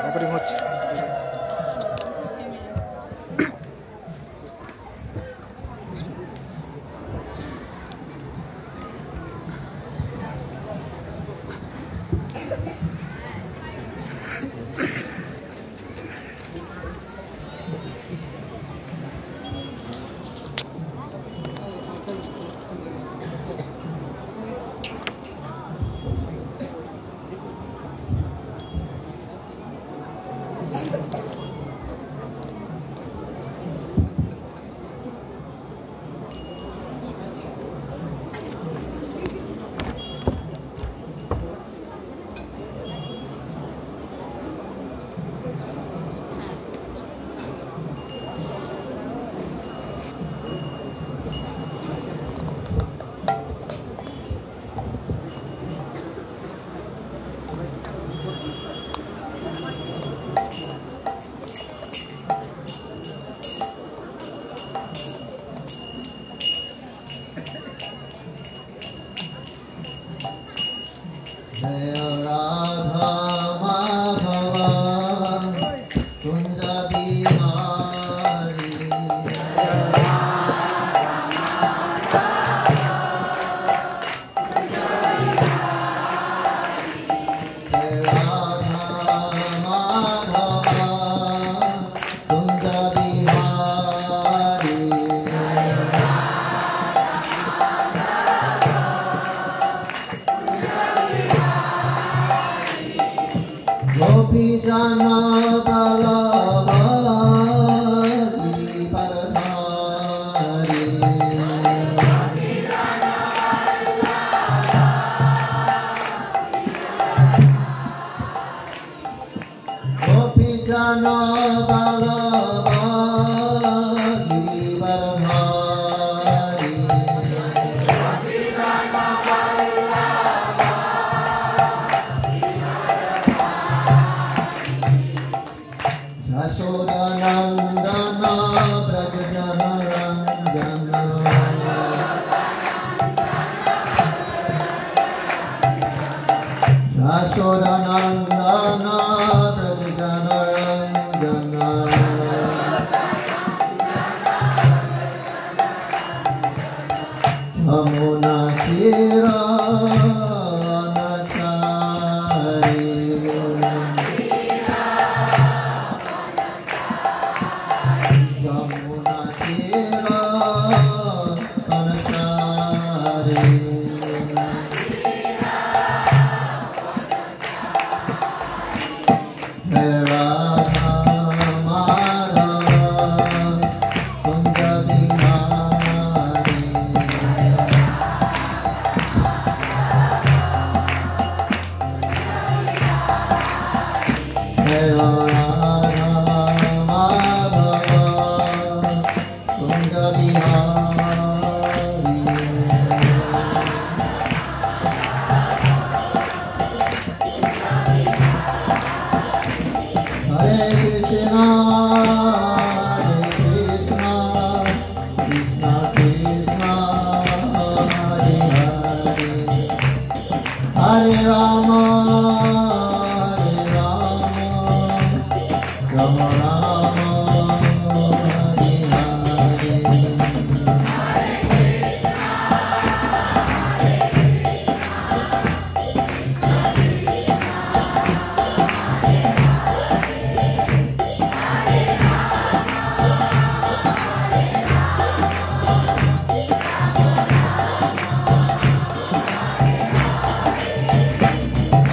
Recording হচ্ছে।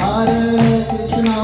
Hare Krishna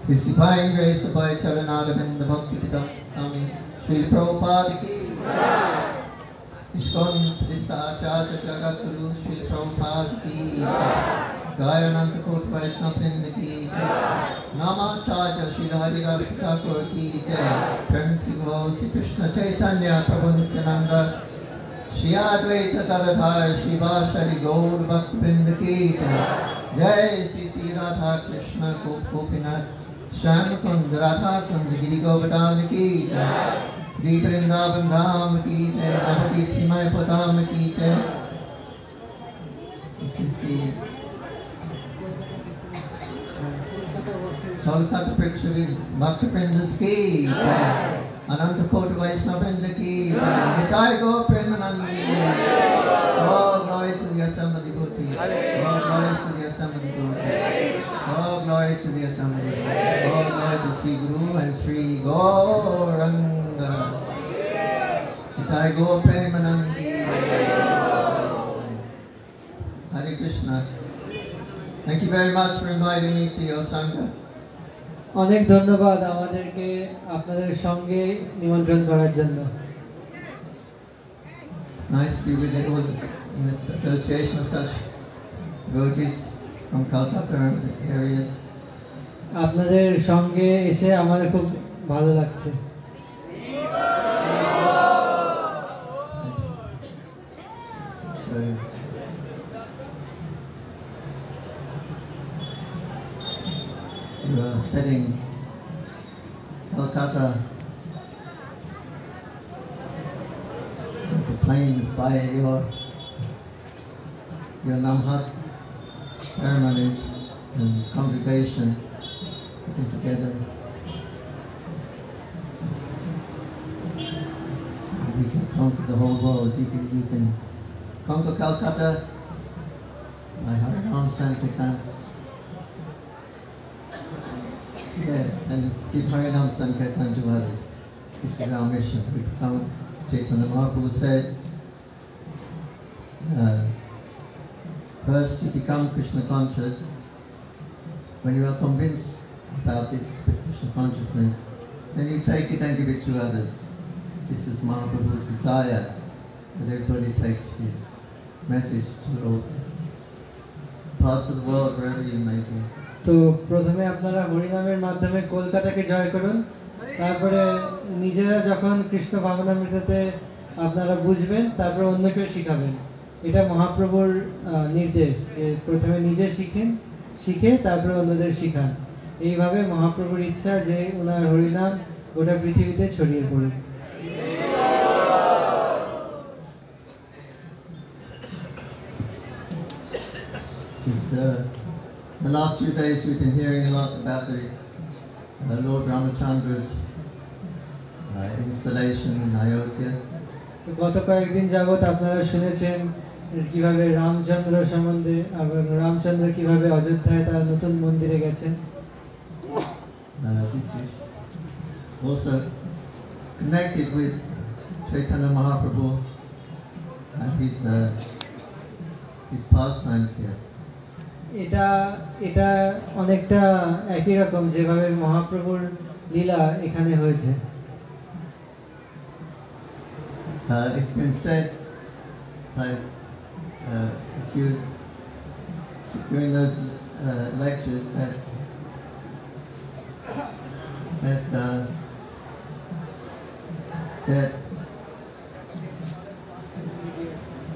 His divine grace abide Charanadam and the Bhakti Pitam Swami Srila Prabhupada ki Ishkon Pradista Acharya Jagadguru Srila Prabhupada ki Gaya Ananta Kota Vaishnava Vrinda ki Nama Acharya Srila Haridas Thakur ki Prem Singho Sri Krishna Chaitanya Prabhu Nityananda Shri Advaita Gadadhar Shri Vasari Gaur Bhakta Vrinda ki Jai Sri Sri Radha Krishna Gopinath Shyam Kund Radha Kund Giri Govardhan ki Shri Vrindavan Dham ki Navadip Simai Padam ki This is the Kolkata Prikshari Bhakta Vrindas ki Ananta Kota Vaishnava Vrinda ki Nitai Go Premanandi Oh glory to the Assembly Bhuti Oh glory to the Assembly Bhuti Oh glory to the Assembly Oh glory to Sri Guru and Sri Gauranga Nitai Go Premanandi Hare Krishna. Thank you very much for inviting me to your Sangha. অনেক ধন্যবাদ আমাদেরকে আপনাদের সঙ্গে নিমন্ত্রণ করার জন্য। Nice to be with you in this association of such devotees from Calcutta and the areas. আপনাদের সঙ্গে এসে আমাদের খুব ভালো লাগছে। You are setting Calcutta the plains by your Namhat ceremonies and congregation putting together. We can conquer the whole world. You can conquer Calcutta by Harinam Sankirtan. Yes, and give Harinam Sankirtan to others. This is our mission. We become, Chaitanya Mahaprabhu said, first you become Krishna conscious. When you are convinced about this Krishna consciousness, then you take it and give it to others. This is Mahaprabhu's desire, that everybody takes his message to all parts of the world, wherever you may be. তো প্রথমে আপনারা হরিনামের মাধ্যমে কলকাতাকে জয় করুন, তারপরে নিজেরা যখন কৃষ্ণ ভাবনামৃততে আপনারা বুঝবেন, তারপরে অন্যকে শিখাবেন। এটা মহাপ্রভুর নির্দেশ যে প্রথমে নিজে শিখে তারপরে অন্যদের শিখান। এইভাবে মহাপ্রভুর ইচ্ছা যে ওনার হরিনাম গোটা পৃথিবীতে ছড়িয়ে পড়ুক। The last few days we've been hearing a lot about the Lord Ramachandra's installation in Ayodhya. গত কয়েকদিন যাবত আপনারা শুনেছেন কিভাবে রামচন্দ্র সম্বন্ধে, রামচন্দ্র কিভাবে অযোধ্যায় তার নতুন মন্দিরে গেছেন। This is also connected with Chaitanya Mahaprabhu and his his pastimes here. এটা এটা অনেকটা একই রকম যেভাবে মহাপ্রভুর লীলা এখানে হয়েছে। It's been said by a few during those lectures that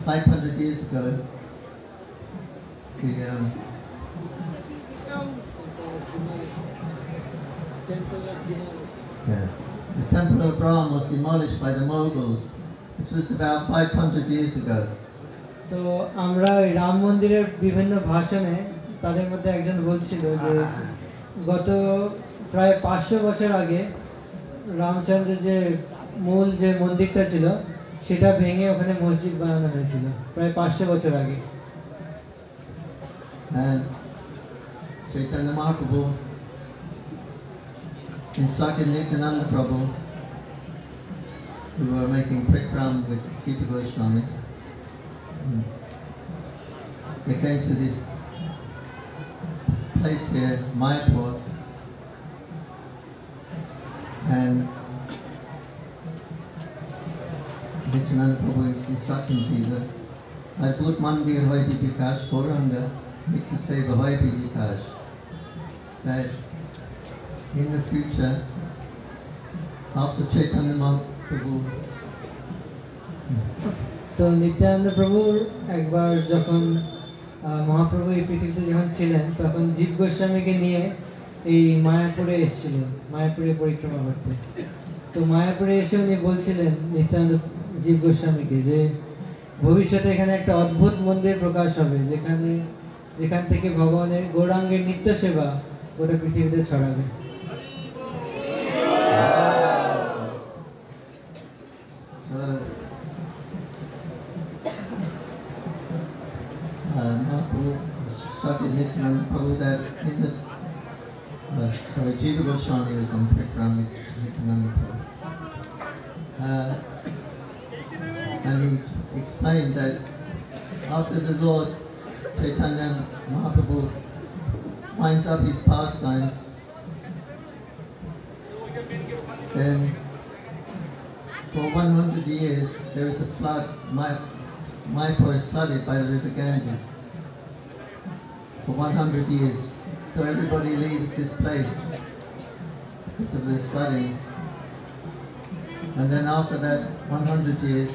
500 years ago, the temple of Brahm was demolished by the Mughals. This was about 500 years ago. তো আমরা ওই রাম মন্দিরের বিভিন্ন ভাষণে তাদের মধ্যে একজন বলছিল যে গত প্রায় 500 বছর আগে রামচন্দ্র যে মূল যে মন্দিরটা ছিল সেটা ভেঙে ওখানে মসজিদ বানানো হয়েছিল প্রায় 500 বছর আগে। And Chaitanya Mahaprabhu instructed Nityananda Prabhu, who were making parikrama with Gita Goswami. They came to this place here, Mayapur, and Nityananda Prabhu is instructing people, Adbhut Mandir Hoiti Vikash Gauranga, Nikhi Seva Hoiti Vikash, that in the future, after Chaitanya Mahaprabhu, তো নিত্যানন্দ প্রভুর একবার যখন মহাপ্রভু এই পৃথিবীতে যখন ছিলেন তখন জীব গোস্বামীকে নিয়ে এই মায়াপুরে এসেছিলেন, মায়াপুরে পরিক্রমা করতে। তো মায়াপুরে এসে উনি বলছিলেন নিত্যানন্দ জীব গোস্বামীকে যে ভবিষ্যতে এখানে একটা অদ্ভুত মন্দির প্রকাশ হবে যেখান থেকে ভগবানের গৌরাঙ্গের নিত্য সেবা গোটা পৃথিবীতে ছড়াবে। Nityananda Prabhu that in the Jiva Goswami was on parikrama with Nityananda Prabhu, and he explained that after the Lord Chaitanya Mahaprabhu winds up his pastimes, then for 100 years there is a flood. Mayapur is flooded by the river Ganges. For 100 years. So everybody leaves this place because of the flooding. And then after that 100 years,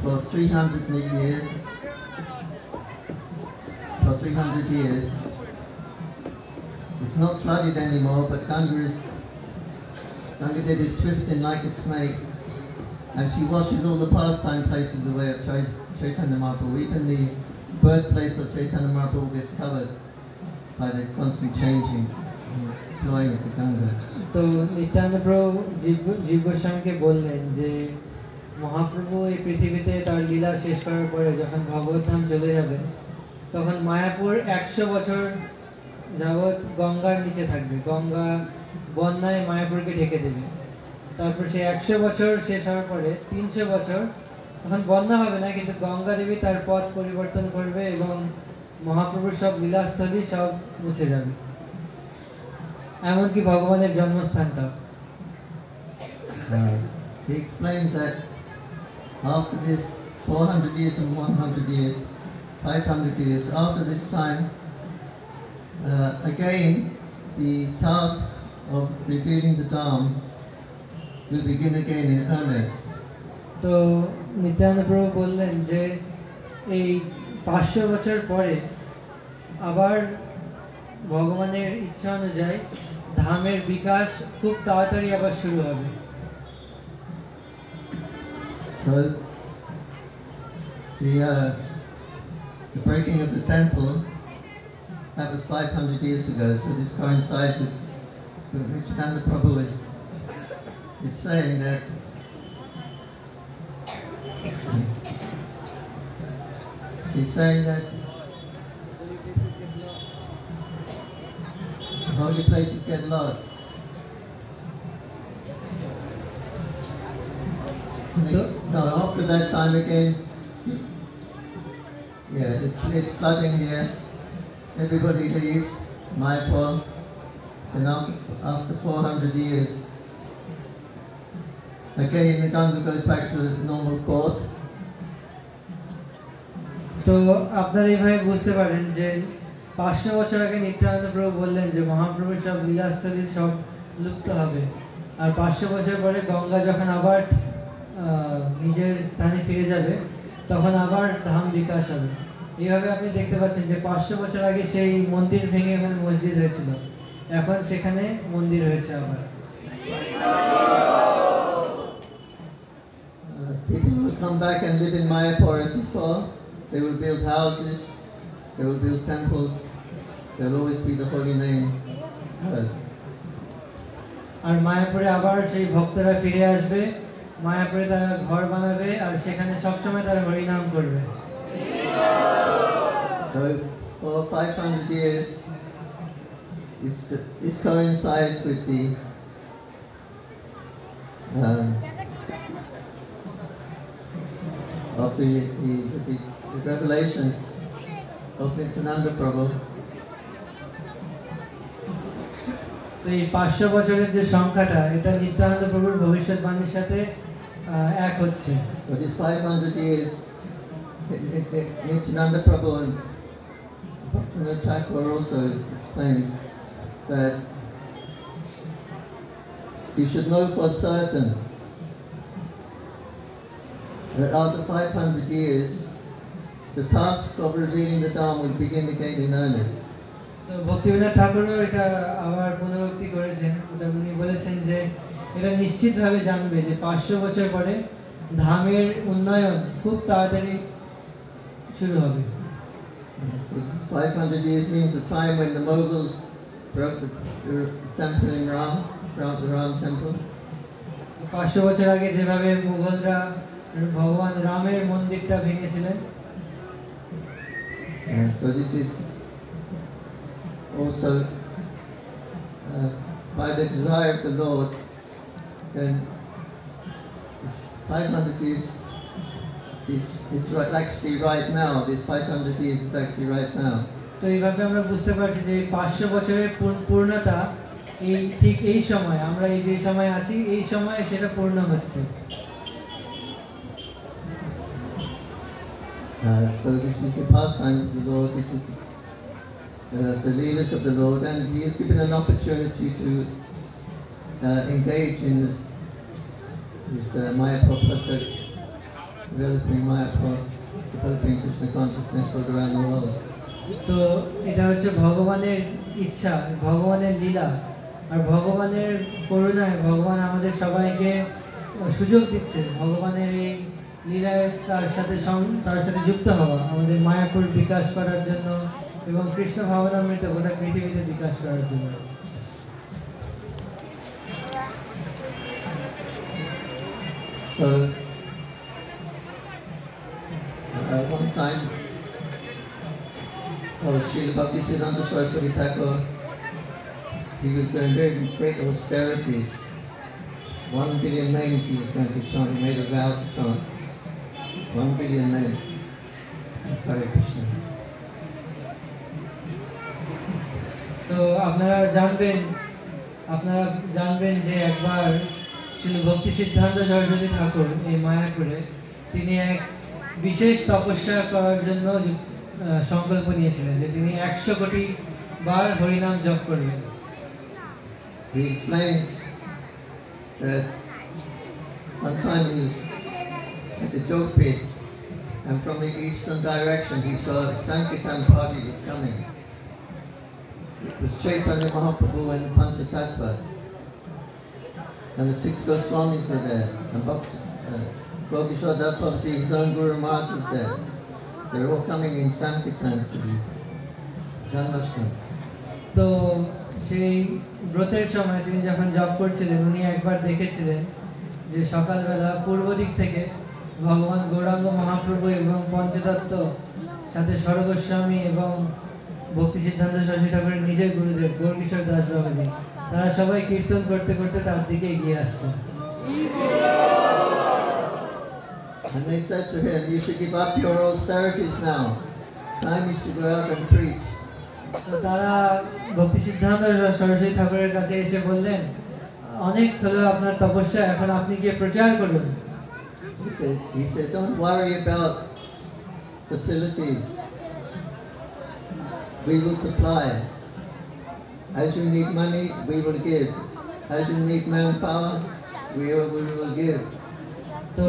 for 300 years, it's not flooded anymore, but Ganga is twisting like a snake, and she washes all the pastime places away of Chaitanya Mahaprabhu. Even the birthplace of Chaitanya Mahaprabhu gets covered by the constant changing and flowing of the Ganga. তো নিত্যানন্দ প্রভু জীব গোস্বামীকে বললেন যে মহাপ্রভু এই পৃথিবীতে তার লীলা শেষ করার পরে যখন ভগবদ্ধাম চলে যাবে তখন মায়াপুর 100 বছর যাবৎ গঙ্গার নিচে থাকবে, গঙ্গা বন্যায় মায়াপুরকে ঢেকে দেবে। তারপর সেই 100 বছর শেষ হওয়ার পরে 300 বছর তখন বন্যা হবে না, কিন্তু গঙ্গা দেবী তার পথ পরিবর্তন করবে এবং মহাপ্রভুর সব লীলাস্থলী সব মুছে যাবে, এমনকি ভগবানের জন্মস্থানটা। He explains that after this 400 years and 100 years, 500 years, after this time, again the task of revealing the Dham will begin again in earnest. তো নিত্যানন্দ প্রভু বললেন যে এই 500 বছর পরে আবার ভগবানের ইচ্ছা অনুযায়ী ধামের বিকাশ খুব তাড়াতাড়ি আবার শুরু হবে। So the breaking of the temple, that was 500 years ago, so this coincides with Nityananda Prabhu is saying that holy places get lost. No, after that time again, Yeah, it's flooding here. Everybody leaves Mayapur, and after 400 years, again the Ganga goes back to its normal course. তো আপনারা এইভাবে বুঝতে পারেন যে 500 বছর আগে নিত্যানন্দ প্রভু বললেন যে মহাপ্রভুর সব লীলাস্থলী সব লুপ্ত হবে, আর 500 বছর পরে গঙ্গা যখন আবার নিজের স্থানে ফিরে যাবে তখন আবার ধাম বিকাশ হবে। এইভাবে আপনি দেখতে পাচ্ছেন যে 500 বছর আগে সেই মন্দির ভেঙে এখানে মসজিদ হয়েছিল, এখন সেখানে মন্দির হয়েছে আবার। People will come back and live in Mayapur as before. They will build houses, they will build temples, there will always be the holy name heard. আর মায়াপুরে আবার সেই ভক্তরা ফিরে আসবে, মায়াপুরে তারা ঘর বানাবে আর সেখানে সবসময় তারা হরি নাম করবে। So for 500 years, this coincides with the of the revelations of Nityananda Prabhu. তো এই 500 বছরের যে সংখ্যাটা এটা নিত্যানন্দ প্রভুর ভবিষ্যৎবাণীর সাথে এক হচ্ছে। For these 500 years, Nityananda Prabhu and Bhaktivinoda Thakur also explains that you should know for certain that after 500 years, the task of revealing the Dharma will begin again in earnest. তো ভক্তিবিনোদ ঠাকুরও এটা আবার পুনরুক্তি করেছেন, ওটা উনি বলেছেন যে এটা নিশ্চিতভাবে জানবে যে 500 বছর পরে ধামের উন্নয়ন খুব তাড়াতাড়ি শুরু হবে। So 500 years means the time when the Mughals broke the temple in Ram, the Ram temple. 500 বছর আগে যেভাবে মুঘলরা ভগবান রামের মন্দিরটা ভেঙেছিলেন। So this is also by the desire of the Lord, then 500 years is right, actually right now. This 500 years is actually right now. তো এইভাবে আমরা বুঝতে পারছি যে 500 বছরের পূর্ণতা এই ঠিক এই সময়, আমরা এই যে সময় আছি এই সময় সেটা পূর্ণ হচ্ছে। So this is the pastime of the Lord. This is the leaders of the Lord, and He is given an opportunity to engage in this Mayapur project, developing Mayapur, developing Krishna consciousness all around the world. তো এটা হচ্ছে ভগবানের ইচ্ছা, ভগবানের লীলা, আর ভগবানের করুণায় ভগবান আমাদের সবাইকে সুযোগ দিচ্ছে ভগবানের এই লীলায় তার সাথে যুক্ত হওয়া, আমাদের মায়াপুর বিকাশ করার জন্য এবং কৃষ্ণ ভাবনামৃত গোটা পৃথিবীতে বিকাশ করার জন্য। So one time, Srila Bhaktisiddhanta Saraswati Thakur, he was doing very great austerities. 1 billion names he was going to chant. He made a vow to chant 1 billion names. Hare Krishna. তো আপনারা জানবেন যে একবার শ্রী ভক্তি সিদ্ধান্ত সরস্বতী ঠাকুর এই মায়াপুরে তিনি এক বিশেষ তপস্যা করার জন্য সংকল্প নিয়েছিলেন যে তিনি 100 কোটি বার হরিনাম জপ করবেন। He explains that one time he was at the Jog pit, and from the eastern direction he saw a Sankirtan party was coming. It was Chaitanya Mahaprabhu and the Panchatattva, and the 6 Goswamis were there, and Gopishwar Das Bhakti, his own Guru Maharaj was there. They were all coming in Sankirtan to the Janmashtami. তো সেই ব্রতের সময় তিনি যখন জপ করছিলেন উনি একবার দেখেছিলেন যে সকালবেলা পূর্ব দিক থেকে ভগবান গৌরাঙ্গ মহাপ্রভু এবং পঞ্চতত্ত্ব সাথে সরগোস্বামী এবং ভক্তি সিদ্ধান্ত সরস্বতী ঠাকুরের নিজের গুরুদেব গৌরকিশোর দাস বাবাজি তারা সবাই কীর্তন করতে করতে তার দিকে এগিয়ে আসছে। And they said to him, "You should give up your austerities now. time you should go out and preach. তো তারা ভক্তি সিদ্ধান্ত সরস্বতী ঠাকুরের কাছে এসে বললেন, অনেক হলো আপনার তপস্যা, এখন আপনি গিয়ে প্রচার করুন। He said, don't worry about facilities. We will supply. As you need money, we will give. As you need manpower, we will give. তো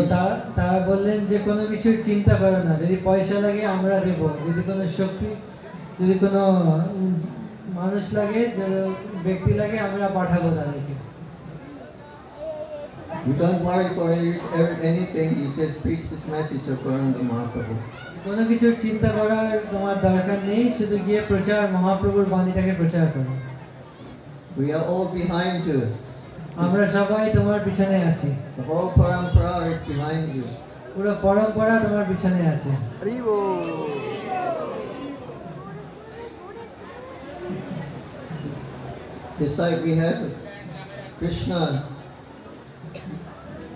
তারা বললেন যে কোনো কিছুর চিন্তা করো না, যদি পয়সা লাগে আমরা দেব, যদি কোনো শক্তি, যদি কোনো মানুষ লাগে, ব্যক্তি লাগে, আমরা পাঠাবো তাদেরকে। You don't worry for anything, you just preach this message of Gauranga Mahaprabhu. কোনো কিছুর চিন্তা করার তোমার দরকার নেই, শুধু গিয়ে প্রচার, মহাপ্রভুর বাণীটাকে প্রচার করো। We are all behind you. আমরা সবাই তোমার পিছনে আছি। The whole parampara is behind you. পুরো পরম্পরা তোমার পিছনে আছে। Just like we have Krishna,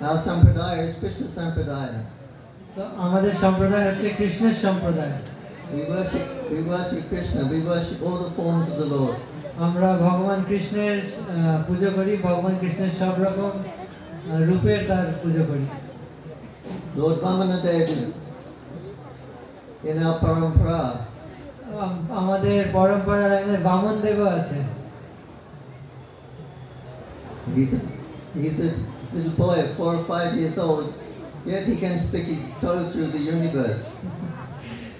our sampradaya is Krishna sampradaya. তো আমাদের সম্প্রদায় হচ্ছে কৃষ্ণের সম্প্রদায়। We worship Krishna, we worship all the forms of the Lord. আমরা ভগবান কৃষ্ণের পুজো করি, ভগবান কৃষ্ণের সব রকম রূপের তার পুজো করি। Lord Vamanadev is in our parampara. আমাদের পরম্পরা লাইনে বামন দেবও আছে। He's a little boy, 4 or 5 years old, yet he can stick his toe through the universe.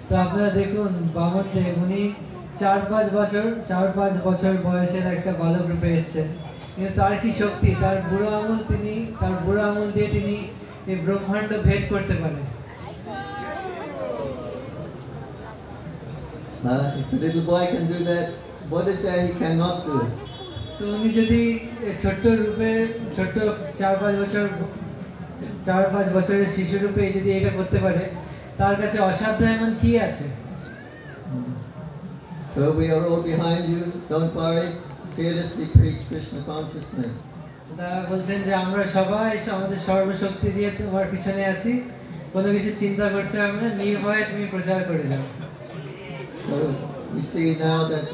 তো আপনারা দেখুন, বামন দেব উনি 4-5 বছর বয়সের একটা বালক রূপে এসেছেন, কিন্তু তার কি শক্তি, তার বুড়ো আঙুল দিয়ে তিনি এই ব্রহ্মাণ্ড ভেদ করতে পারেন। If the little boy can do that, what is there he cannot do? তো উনি যদি ছোট্ট 4-5 বছরের শিশু রূপে যদি এটা করতে পারে, তার কাছে অসাধ্য এমন কি আছে? So we are all behind you. Don't worry. Fearlessly preach Krishna consciousness. তারা বলছেন যে আমরা সবাই আমাদের সর্বশক্তি দিয়ে তোমার পিছনে আছি, কোনো কিছু চিন্তা করতে হবে না, নির্ভয়ে তুমি প্রচার করে যাও। So we see now that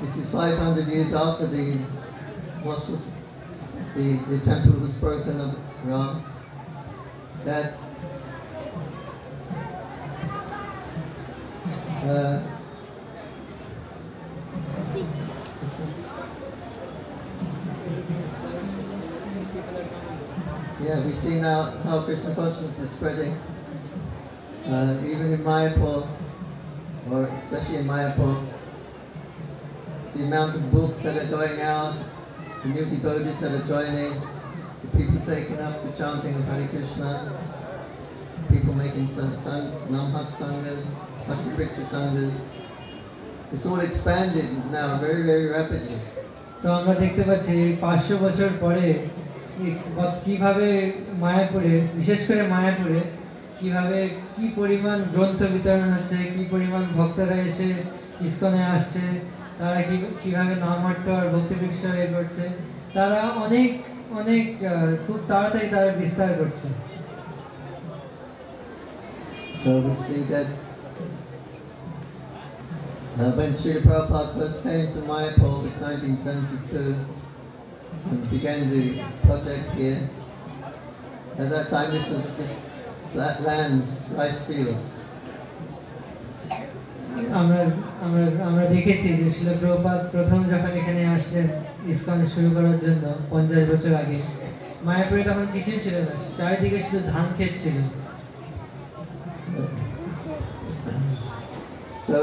this is 500 years after the temple was broken of Ram. That we see now how Krishna consciousness is spreading, even in Mayapur, or especially in Mayapur. The amount of books that are going out, the new devotees that are joining, the people taking up the chanting of Hare Krishna, people making Namhat Sanghas, Bhakti Vriksha Sanghas. It's all expanded now very, very rapidly. তো আমরা দেখতে পাচ্ছি 500 বছর পরে কিভাবে মায়াপুরে, বিশেষ করে মায়াপুরে কিভাবে কি পরিমাণ গ্রন্থ বিতরণ হচ্ছে, কি পরিমাণ ভক্তরা এসে ইসকনে আসছে, তারা কিভাবে নামহাট্য আর ভক্তি বৃক্ষ করছে, তারা অনেক খুব তাড়াতাড়ি তারা বিস্তার করছে। So we see that when Srila Prabhupada first came to Mayapur in 1972 and began the project here, at that time this was just flat lands, rice fields. আমরা দেখেছি যে শ্রীল প্রভুপাদ প্রথম যখন এখানে আসলেন ইসকন শুরু করার জন্য 50 বছর আগে, মায়াপুরে তখন কিছুই ছিল না, চারিদিকে শুধু ধান ক্ষেত ছিল। So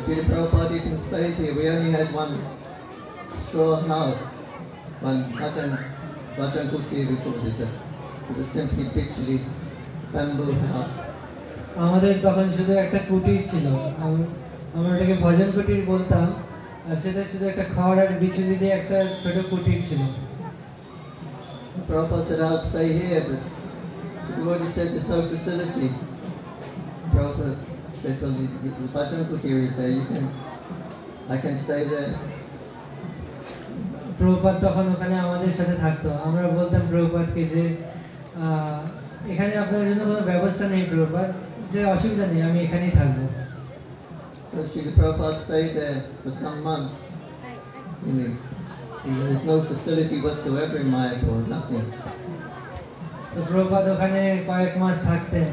Srila Prabhupada even stayed here. We only had one straw house, one bhajan kuti we called it. It was simply literally bamboo house. আমাদের তখন শুধু একটা কুটির ছিল, আমরা এটাকে ভজন কুটির বলতাম, আর সেটা শুধু একটা খড় আর বিচুলি দিয়ে একটা ছোট কুটির ছিল। Prabhupada said, I'll stay here, but you already said there's no facility. Prabhupada said, well, the bhajan kutir is there, I can stay there. Prabhupada তখন ওখানে আমাদের সাথে থাকতো, আমরা বলতাম প্রভুপাদকে যে এখানে আপনার জন্য কোনো ব্যবস্থা নেই প্রভুপাদ, যে অসুবিধা নেই, আমি এখানেই থাকবো। So Srila Prabhupada stayed there for some months. There's no facility whatsoever in Mayapur, nothing. তো প্রভুপাদ ওখানে কয়েক মাস থাকতেন,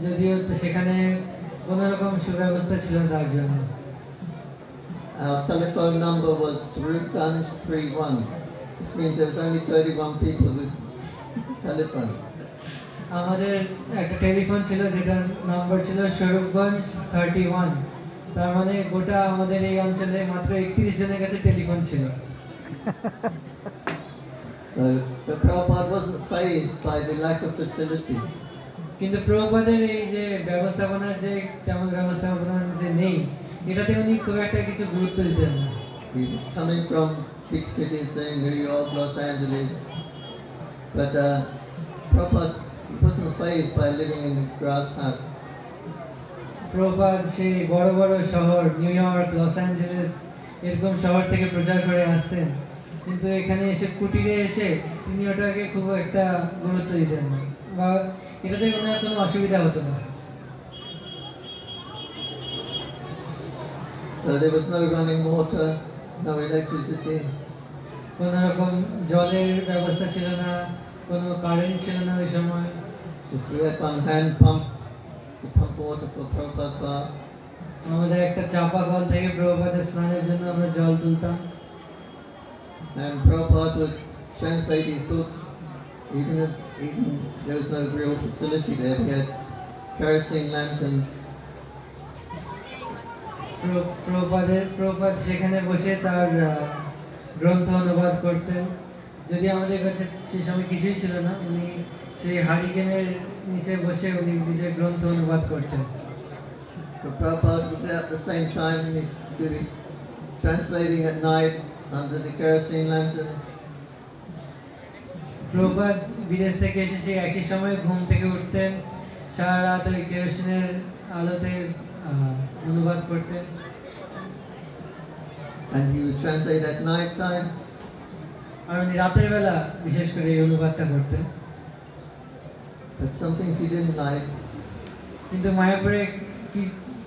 যদিও সেখানে কোনো রকম সুব্যবস্থা ছিল না তার জন্য। Our telephone number was Swarupanj 31. This means there was only 31 people with telephone. আমাদের একটা টেলিফোন ছিল যেটার নাম্বার ছিল স্বরূপগঞ্জ 31, তার মানে গোটা আমাদের এই অঞ্চলে মাত্র 31 জনের কাছে টেলিফোন ছিল। So the Prabhupada wasn't fazed by the lack of facility. কিন্তু প্রভুপাদের এই যে ব্যবস্থাপনার যে তেমন ব্যবস্থাপনার যে নেই, এটাতে উনি খুব একটা কিছু গুরুত্ব দিতেন না। He was coming from big cities like New York, Los Angeles, but Prabhupada wasn't fazed by living in the grass hut. Prabhupada সেই বড় বড় শহর নিউ ইয়র্ক, লস অ্যাঞ্জেলেস এরকম শহর থেকে প্রচার করে আসতেন, কিন্তু এখানে এসে কুটিরে এসে তিনি ওটাকে খুব একটা গুরুত্ব দিতেন না, বা এটাতে ওনার কোনো অসুবিধা হতো না। So there was no running water, no electricity. কোনো রকম জলের ব্যবস্থা ছিল না, কোনো কারেন্ট ছিল না ওই সময়। Just we had one hand pump to pump water for Prabhupada's bath. আমাদের একটা চাপা কল থেকে প্রভুপাদের স্নানের জন্য আমরা জল তুলতাম। And Prabhupada would translate his books, even there was no real facility there. We had kerosene lanterns. Prabhupada সেখানে বসে তার গ্রন্থ অনুবাদ করতেন, যদি আমাদের কাছে সেই সময় কিছুই ছিল না, উনি সেই হারিকেনের নিচে বসে উনি নিজের গ্রন্থ অনুবাদ করতেন। So Prabhupada would at the same time do his translating at night under the kerosene lantern. Prabhupada বিদেশ থেকে এসে সেই একই সময় ঘুম থেকে উঠতেন, সারা রাত ওই কেরোসিনের আলোতে অনুবাদ করতেন। And he would translate at night time. আর উনি রাতের বেলা বিশেষ করে এই অনুবাদটা করতেন। But some things he didn't like. কিন্তু মায়াপুরে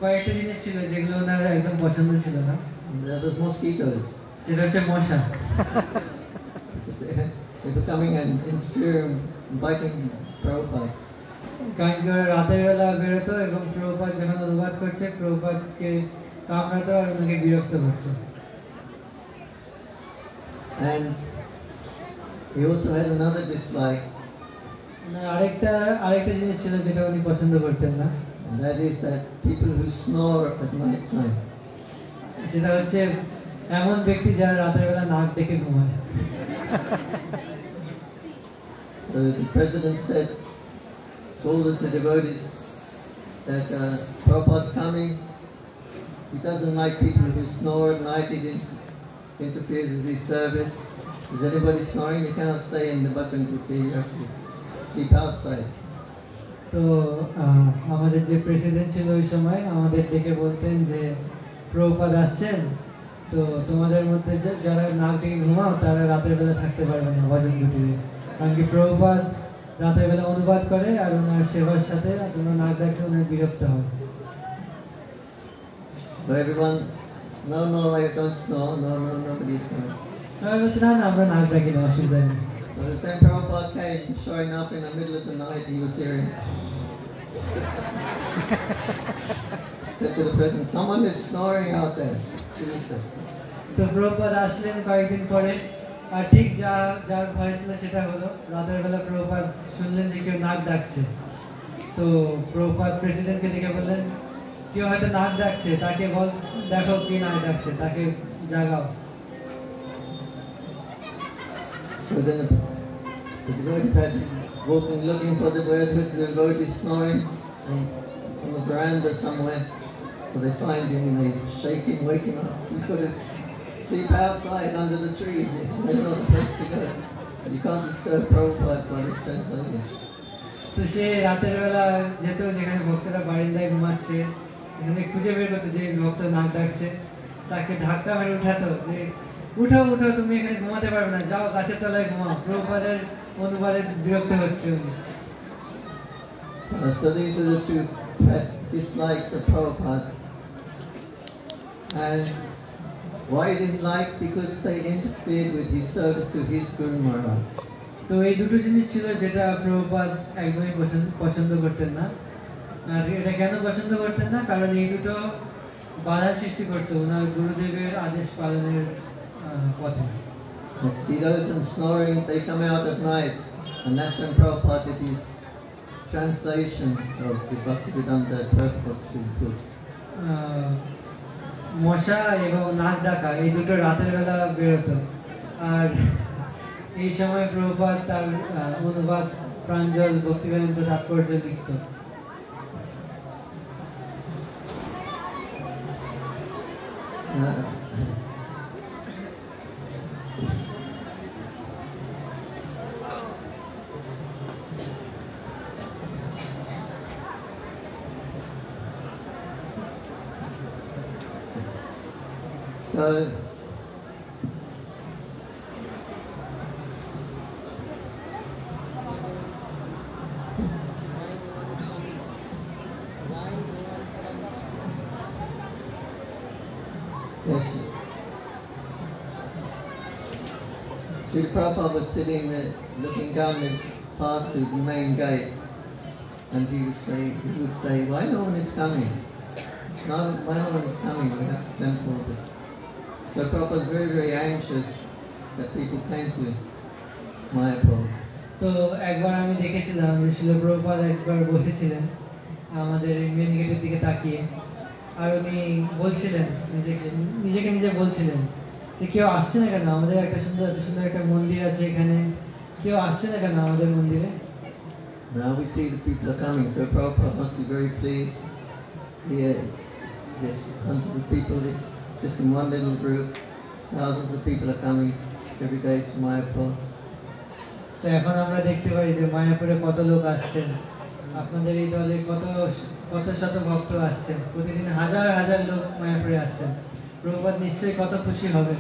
কয়েকটা জিনিস ছিল যেগুলো ওনার একদম পছন্দ ছিল না। That was mosquitoes. যেটা হচ্ছে মশা। They were coming and interfering, biting Prabhupada. কারণ কি ওরা রাতের বেলা বেরোতো এবং প্রভুপাদ যখন অনুবাদ করছে প্রভুপাদকে কামড়াতো আর ওনাকে বিরক্ত করতো। And he also had another dislike. আরেকটা জিনিস ছিল যেটা উনি পছন্দ করতেন না। And that is that people who snore at night time. সেটা হচ্ছে এমন ব্যক্তি যারা রাতের বেলা নাক ডেকে ঘুমায়। So the president said, told the devotees that Prabhupada's coming. He doesn't like people who snore at night. He interferes with his service. Is anybody snoring? You cannot stay in the button kuti. You have to sleep outside. তো আমাদের যে president ছিল ওই সময় আমাদের ডেকে বলতেন যে প্রভুপাদ আসছেন, তো তোমাদের মধ্যে যারা নাক ডেকে ঘুমাও তারা রাতের বেলা থাকতে পারবে না ভজন কুটিরে, কারণ কি প্রভুপাদ রাতের বেলা অনুবাদ করে আর ওনার সেবার সাথে তোমরা নাক ডাকলে ওনার বিরক্ত হয়। So everyone, no, I don't snore. No, nobody's snoring. আমি বলছি না আমরা নাক ডাকি না, অসুবিধা নেই। So the time Prabhupada came, showing up in the middle of the night, he was hearing. Said to the president, someone is snoring out there. Who is that? তো প্রভুপাদ আসলেন কয়েকদিন পরে, আর ঠিক যার ভয় ছিল সেটা হলো, রাতের বেলা প্রভুপাদ শুনলেন যে কেউ নাক ডাকছে। তো প্রভুপাদ প্রেসিডেন্টকে দেখে বললেন, কেউ হয়তো নাক ডাকছে, তাকে বল, দেখো কে নাক ডাকছে, তাকে জাগাও। So then the devotee had walking, looking for the devotee snoring on the veranda somewhere. So they find him and they shake him, wake him up. He's got to sleep outside under the trees. There's not a place to go. You can't disturb Prabhupada while he's translating. তো সে রাতের বেলা যেত যেখানে ভক্তরা বারিন্দায় ঘুমাচ্ছে, এখানে খুঁজে বের করতো যে ভক্ত নাক ডাকছে, তাকে ধাক্কা মেরে উঠাতো যে উঠো তুমি এখানে ঘুমাতে পারবে না, যাও গাছের তলায় ঘুমাও, প্রভুপাদের অনুবাদে বিরক্ত হচ্ছে উনি। তো So these are the two dislikes of Prabhupada. And why he didn't like? Because they interfered with his service to his Guru Maharaj. তো এই দুটো জিনিস ছিল যেটা প্রভুপাদ একদমই পছন্দ করতেন না। আর এটা কেন পছন্দ করতেন না? কারণ এই দুটো বাধা সৃষ্টি করতো ওনার গুরুদেবের আদেশ পালনের পথে। Mosquitoes and snoring, they come out at night, and that's when Prabhupada did his translations of the Bhaktivedanta Purport to the books. মশা এবং নাক ডাকা এই দুটো রাতের বেলা বেরোতো, আর এই সময় প্রভুপাদ তার অনুবাদ প্রাঞ্জল ভক্তিবেদান্ত তাৎপর্য লিখত। So yes, Srila Prabhupada was sitting there looking down the path to the main gate, and he would say, why no one is coming? No, why no one is coming? We have to temple. So Prabhupada was very, very anxious that people came to Mayapur. তো একবার আমি দেখেছিলাম যে শিল প্রভুপাদ একবার বসেছিলেন আমাদের main গেটের দিকে তাকিয়ে, আর উনি বলছিলেন নিজে বলছিলেন যে কেউ আসছে না কেন, আমাদের একটা সুন্দর একটা মন্দির আছে এখানে, কেউ আসছে না কেন আমাদের মন্দিরে। Now we see the people are coming, so Prabhupada must be very pleased. Here, there's hundreds of people, just in one little group, thousands of people are coming every day to Mayapur. তো এখন আমরা দেখতে পাই যে মায়াপুরে কত লোক আসছেন, আপনাদের এই দলে কত শত ভক্ত আসছেন, প্রতিদিন হাজার হাজার লোক মায়াপুরে আসছেন। প্রভুপাদ নিশ্চয়ই কত খুশি হবেন।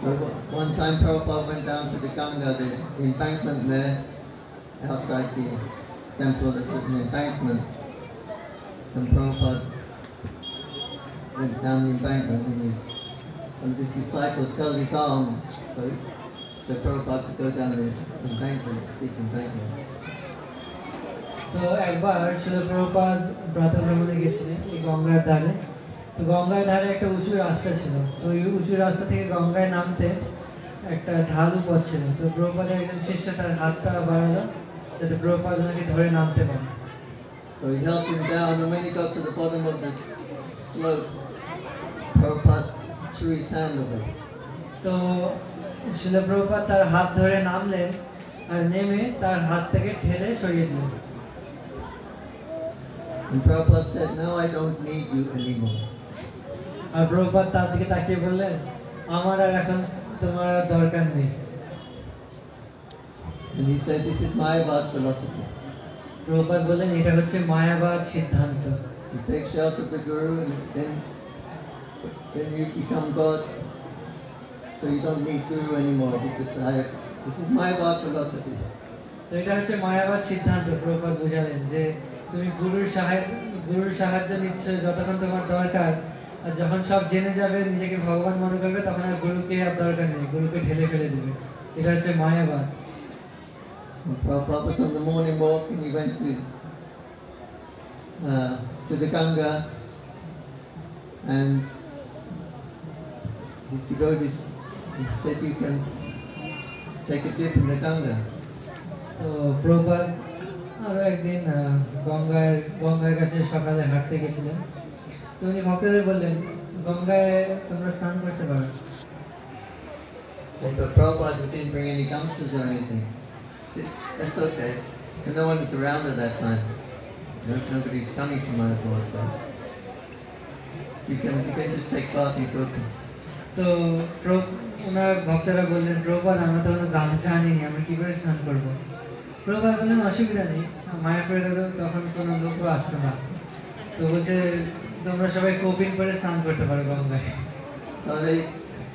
So one time Prabhupada went down to the Ganga, the embankment there, outside the temple, there was an embankment, and Prabhupada went down the embankment and one of his disciples held his arm so Prabhupada could go down the embankment, steep embankment. তো একবার শিল প্রভুপাদ প্রাতঃ ভ্রমণে গেছিলেন এই গঙ্গার ধারে। তো গঙ্গার ধারে একটা উঁচু রাস্তা ছিল, তো ওই উঁচু রাস্তা থেকে গঙ্গায় নামতে একটা ঢালু পথ ছিল। তো প্রভুপাদের একজন শিষ্য তার হাতটা বাড়ালো যাতে প্রভুপাদ ওনাকে ধরে নামতে পারে। So he helped him down, and when he got to the bottom of the slope, Prabhupada threw his hand away. তো শিল প্রভুপাদ তার হাত ধরে নামলেন আর নেমে তার হাত থেকে ঠেলে সরিয়ে দিলেন। And Prabhupada said, now I don't need you anymore. আর প্রভুপাদ তার দিকে তাকিয়ে বললেন, আমার আর এখন তোমার দরকার নেই। And he said, this is Mayavad philosophy. Prabhupada বললেন এটা হচ্ছে মায়াবাদ সিদ্ধান্ত। You take shelter of the Guru and then you become God. So you don't need Guru anymore because this is Mayavad philosophy. তো এটা হচ্ছে মায়াবাদ সিদ্ধান্ত। প্রভুপাদ বুঝালেন যে তুমি গুরুর সাহায্য নিচ্ছ যতক্ষণ তোমার দরকার, আর যখন সব জেনে যাবে নিজেকে ভগবান মনে করবে তখন আর গুরুকে আর দরকার নেই, গুরুকে ঢেলে ফেলে দেবে। এটা হচ্ছে মায়াবাদ। Prabhupada was on the morning walk and he went to the Ganga, and the devotees said you can take a dip in the Ganga. তো প্রভুপাদ আরো একদিন গঙ্গার কাছে সকালে হাঁটতে গেছিলেন। তো উনি ভক্তদের বললেন গঙ্গায় তোমরা স্নান করতে পারো। So Prabhupada didn't bring any gumsas or anything. That's okay. And no one is around at that time. Nobody's coming to Mayapur, so you can just take part in cooking. তো ওনার ভক্তরা বললেন প্রভুপাদ আমরা তো কোনো গামছা আনিনি, আমরা কি করে স্নান করবো। প্রভুপাদ বললেন অসুবিধা নেই, মায়াপুরে তখন কোনো লোকও আসতো না, তো বলছে তোমরা সবাই কপিন করে স্নান করতে পারো গঙ্গায়। So they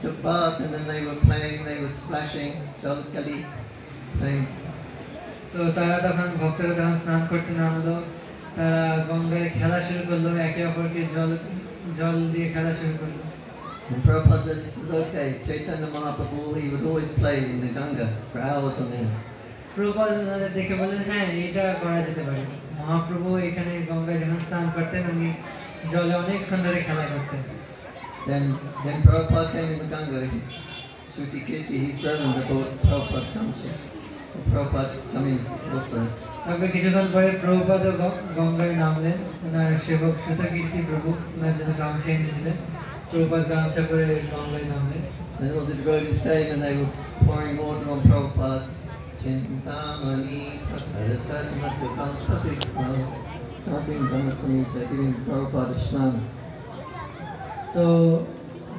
took bath and then they were playing, they were splashing, Jalkali, playing. তো তারা তখন ভক্তরা যখন স্নান করতে নামলো, তারা গঙ্গায় খেলা শুরু করলো, একে অপরকে জল জল দিয়ে খেলা শুরু করলো। And Prabhupada said, this is okay. Chaitanya Mahaprabhu, he would always play in the Ganga for hours on end. Prabhupada ওনাদের দেখে বললেন, হ্যাঁ এটা করা যেতে পারে। মহাপ্রভু এখানে গঙ্গায় যখন স্নান করতেন, উনি জলে অনেকক্ষণ ধরে খেলা করতেন। Then Prabhupada came in the Ganga, his Shruti Kirti, his servant, about Prabhupada comes here. Prabhupada come in also. তারপরে কিছুক্ষণ পরে প্রভুপাদ গঙ্গায় নামলেন, ওনার সেবক শ্রুতকীর্তি প্রভু ওনার জন্য গামছা এনেছিলেন। প্রভুপাদ গামছা পরে গঙ্গায় নামলেন। Then all the devotees came and they were pouring water on Prabhupada. Chintamani Patarasatmatukam Patikam Satim Brahmasamita, giving Prabhupada Snan. তো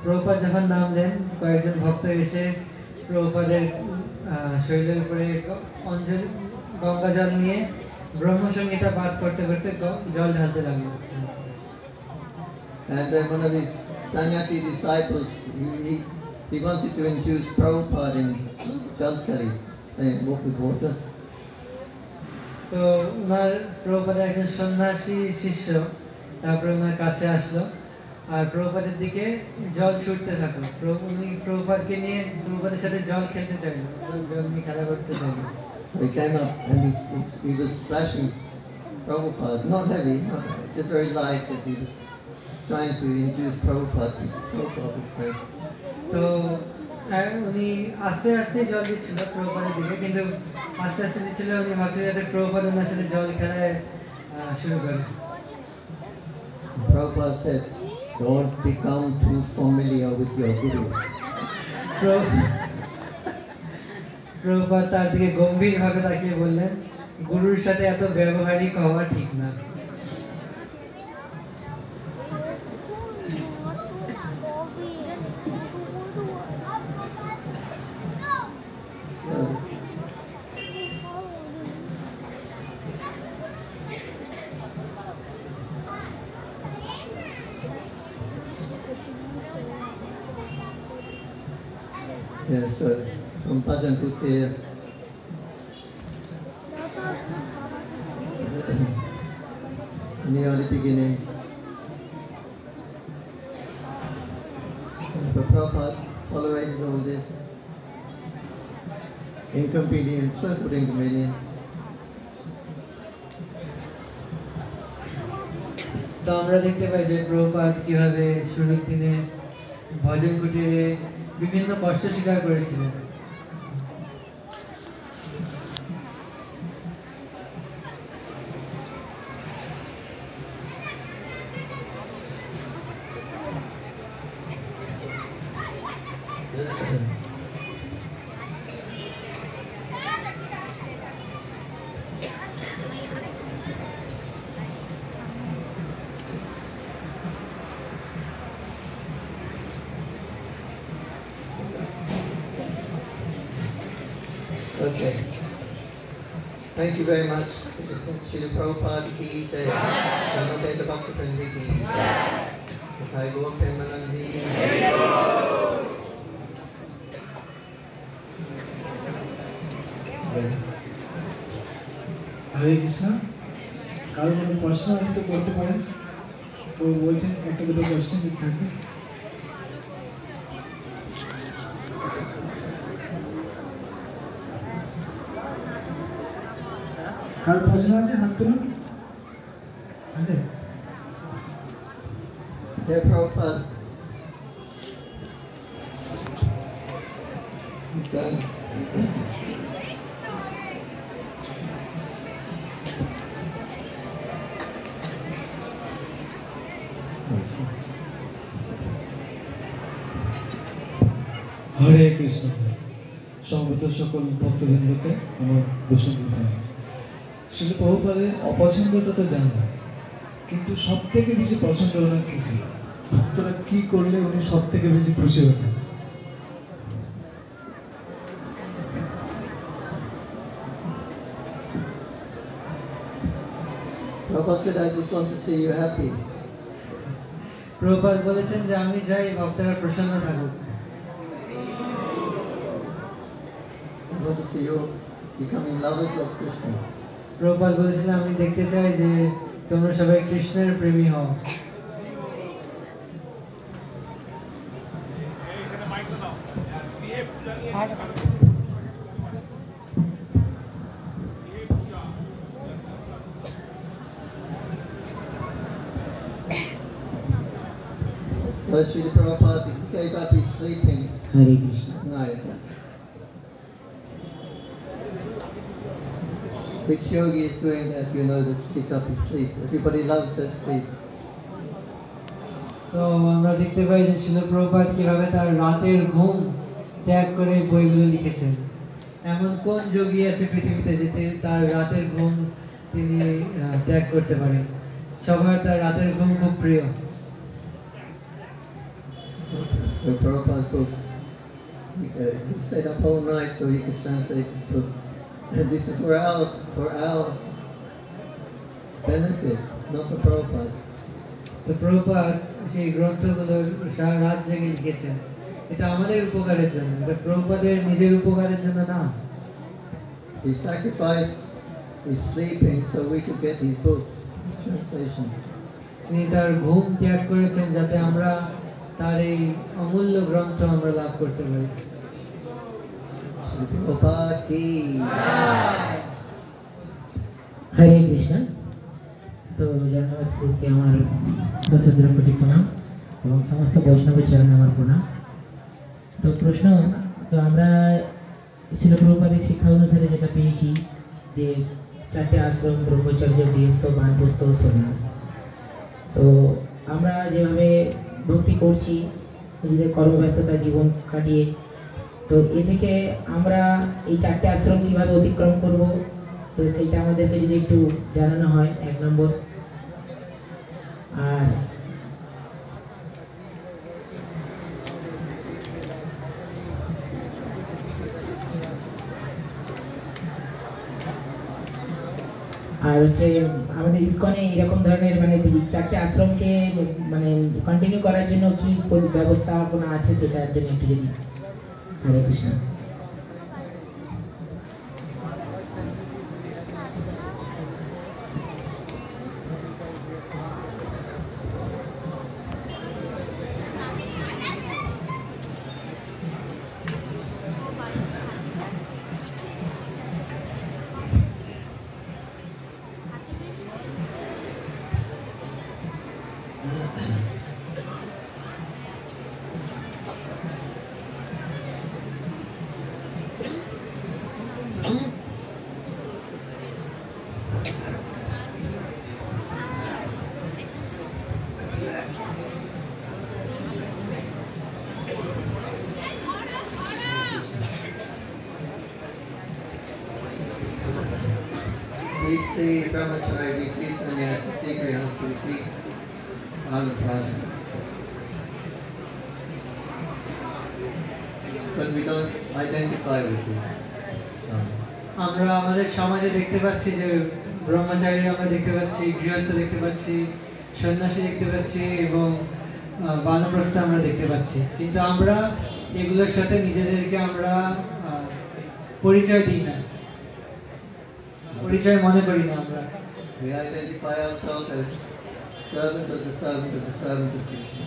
প্রভুপাদ যখন নামলেন, কয়েকজন ভক্ত এসে প্রভুপাদের শরীরের উপরে অঞ্জলি গঙ্গা জল নিয়ে ব্রহ্মসংগীতা পাঠ করতে করতে জল ঢালতে লাগলো। And then one of his sannyasi disciples, he wanted to induce Prabhupada in Jalkali, walk with water. তো ওনার প্রভুপাদের একজন সন্ন্যাসী শিষ্য তারপরে ওনার কাছে আসলো, আর প্রভুপাদের দিকে জল ছুটতে থাকলো। উনি প্রভুপাদকে নিয়ে প্রভুপাদের সাথে জল খেলতে চাইলো, জল নিয়ে খেলা করতে চাইলো। So he came up and he was splashing Prabhupada, not heavy, just very light, but he was trying to induce Prabhupada. Prabhupada was great. তো উনি আস্তে আস্তে জল দিচ্ছিল প্রভুপাদের দিকে, কিন্তু আস্তে আস্তে দিচ্ছিল, উনি ভাবছিল যাতে প্রভুপাদ ওনার সাথে জল খেলায় শুরু করে। Prabhupada said, don't become too familiar with your guru. Prabhupada তার দিকে গম্ভীরভাবে তাকিয়ে বললেন, গুরুর সাথে এত ব্যবহারিক হওয়া ঠিক না। Yes, from Bhajan Putti, in the early beginnings, so Prabhupada tolerated all this inconvenience, so-called inconvenience. তো আমরা দেখতে পাই যে প্রভুপাদ কিভাবে শুরুর দিনে ভজন কুটিরে বিভিন্ন কষ্ট স্বীকার করেছিলেন। Okay. Thank you very much. Srila Prabhupada ki jai. Namaste Bhakti Prandi ki jai. Jai Gaur Premanandi. হরে কৃষ্ণ। কারো কোনো প্রশ্ন আসতে করতে পারেন, তো বলছেন একটা দুটো প্রশ্ন থাকবে। কার প্রশ্ন আছে হাত তুলুন। আছে? Dear Prabhupada, হরে কৃষ্ণ। সমবেত সকল ভক্তবৃন্দকে আমার বৈষ্ণব প্রণাম। শ্রীল প্রভুপাদের অপছন্দটা তো জানলাম, কিন্তু সব থেকে বেশি পছন্দ ওনার কি ছিল? ভক্তরা কি করলে উনি সব থেকে বেশি খুশি হতেন? Prabhupada said, I just want to see you happy. Prabhupada বলেছেন যে আমি চাই ভক্তরা প্রসন্ন থাকুক। want to see you becoming lovers of Krishna. Prabhupada বলেছিলেন আমি দেখতে চাই যে তোমরা সবাই কৃষ্ণের প্রেমী হও। So Srila Prabhupada gave up his sleeping. Hare Krishna. Night. Which yogi is doing that, you know, that gives up his sleep? Everybody loves their sleep. তো আমরা দেখতে পাই যে শিল প্রভুপাদ কিভাবে তার রাতের ঘুম ত্যাগ করে বইগুলো লিখেছেন। এমন কোন যোগী আছে পৃথিবীতে যেতে তার রাতের ঘুম তিনি ত্যাগ করতে পারেন? সবার তার রাতের ঘুম খুব প্রিয়। So Prabhupada's books, he stayed up all night so he could translate his books. And this is for our benefit, not for Prabhupada. তো প্রভুপাদ সেই গ্রন্থগুলো সারা রাত জেগে লিখেছেন, এটা আমাদের উপকারের জন্য, এটা প্রভুপাদের নিজের উপকারের জন্য না। He sacrificed his sleeping so we could get these books, these translations. তিনি তার ঘুম ত্যাগ করেছেন যাতে আমরা তার এই অমূল্য গ্রন্থ আমরা লাভ করতে পারি। Prabhupada ki হরে কৃষ্ণ। তো জন্মাষ্টমীকে আমার সশস্ত্র কোটি প্রণাম এবং সমস্ত বৈষ্ণবের চরণে আমার প্রণাম। তো প্রশ্ন, তো আমরা শিল প্রভুপাদের শিক্ষা অনুসারে যেটা পেয়েছি যে 4টে আশ্রম, ব্রহ্মচর্য, গৃহস্থ, বানপ্রস্থ, সন্ন্যাস। তো আমরা যেভাবে ভক্তি করছি নিজেদের কর্মব্যস্ততা জীবন কাটিয়ে, তো এ থেকে আমরা এই 4টে আশ্রম কিভাবে অতিক্রম করব, তো সেটা আমাদেরকে যদি একটু জানানো হয় 1 নম্বর। আর হচ্ছে আমাদের ইসকনে এরকম ধরনের মানে 4টে আশ্রমকে মানে কন্টিনিউ করার জন্য কি ব্যবস্থাপনা আছে সেটার জন্য একটু যদি। হরে Krishna. we see brahmachari, we see sannyas, we see grihastha, we see anaprastha. But we don't identify with this. আমরা আমাদের সমাজে দেখতে পাচ্ছি যে ব্রহ্মচারী আমরা দেখতে পাচ্ছি, গৃহস্থ দেখতে পাচ্ছি, সন্ন্যাসী দেখতে পাচ্ছি এবং বানপ্রস্থ আমরা দেখতে পাচ্ছি, কিন্তু আমরা এগুলোর সাথে নিজেদেরকে আমরা পরিচয় দিই না, পরিচয় মনে করি না। আমরা We identify ourselves as servant of the servant of the servant of Krishna.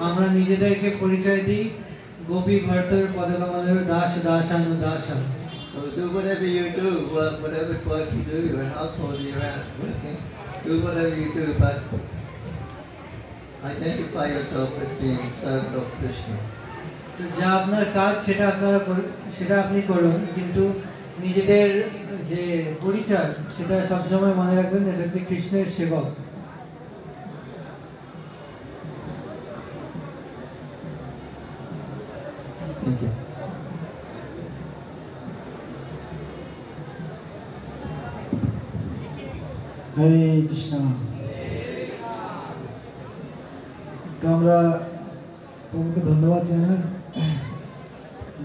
আমরা নিজেদেরকে পরিচয় দিই Gopi ভর্তর পদকমলের Das দাসানু দাসা। So do whatever you do, whatever work you do, your household you're at, working, do whatever you do, but identify yourself as being servant of Krishna. তো যা আপনার কাজ সেটা আপনি করুন, কিন্তু নিজেদের যে পরিচয় সেটা সবসময় মনে রাখবেন এটা হচ্ছে কৃষ্ণের সেবক। Thank you. হরে কৃষ্ণ। তো আমরা তোমাকে ধন্যবাদ জানাই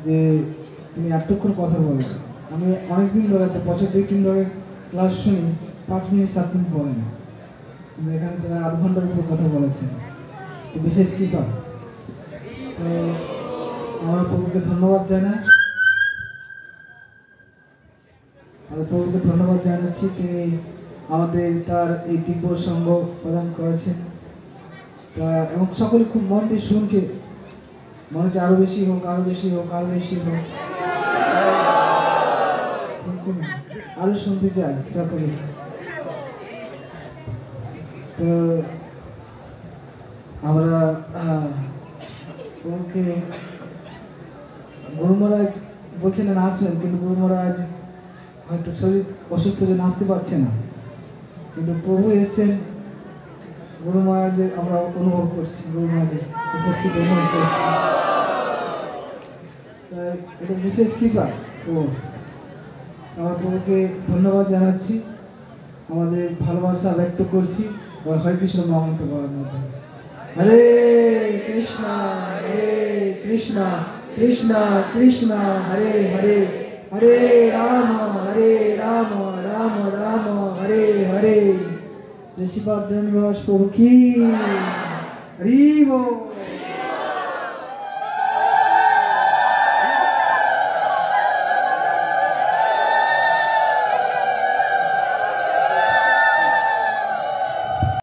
যে তুমি এতক্ষণ কথা বলেছো। আমি অনেকদিন ধরে, বছর 2-3 ধরে ক্লাস শুনি, 5 মিনিট 7 মিনিট বলে না, কিন্তু এখানে প্রায় আধ ঘন্টার উপর কথা বলেছেন। তো বিশেষ কৃপা। তো আমার প্রভুকে ধন্যবাদ জানাই। প্রভুকে ধন্যবাদ জানাচ্ছি, তিনি আমাদের তার এই দিব্য সঙ্গ প্রদান করেছেন। তা এবং সকলে খুব মন দিয়ে শুনছে, মনে হচ্ছে আরো বেশি হোক, আরো বেশি হোক, আরো বেশি হোক, আরো শুনতে চাই সকলে। তো আমরা প্রভুকে গুরু মহারাজ বলছিলেন আসবেন, কিন্তু গুরু মহারাজ হয়তো শরীর অসুস্থ হয়ে নাচতে পারছে না, কিন্তু প্রভু এসছেন। গুরু মহারাজের আমরা অনুভব করছি, গুরু মহারাজের উপস্থিত অনুভব করছি। এটা বিশেষ কৃপা। তো আমার প্রভুকে ধন্যবাদ জানাচ্ছি, আমাদের ভালোবাসা ব্যক্ত করছি হরে কৃষ্ণ মহামন্ত্র বলার মাধ্যমে। হরে কৃষ্ণ কৃষ্ণ কৃষ্ণ হরে হরে, হরে রাম রাম রাম হরে হরে। ঋষিপাদ প্রভু কি হরি বল।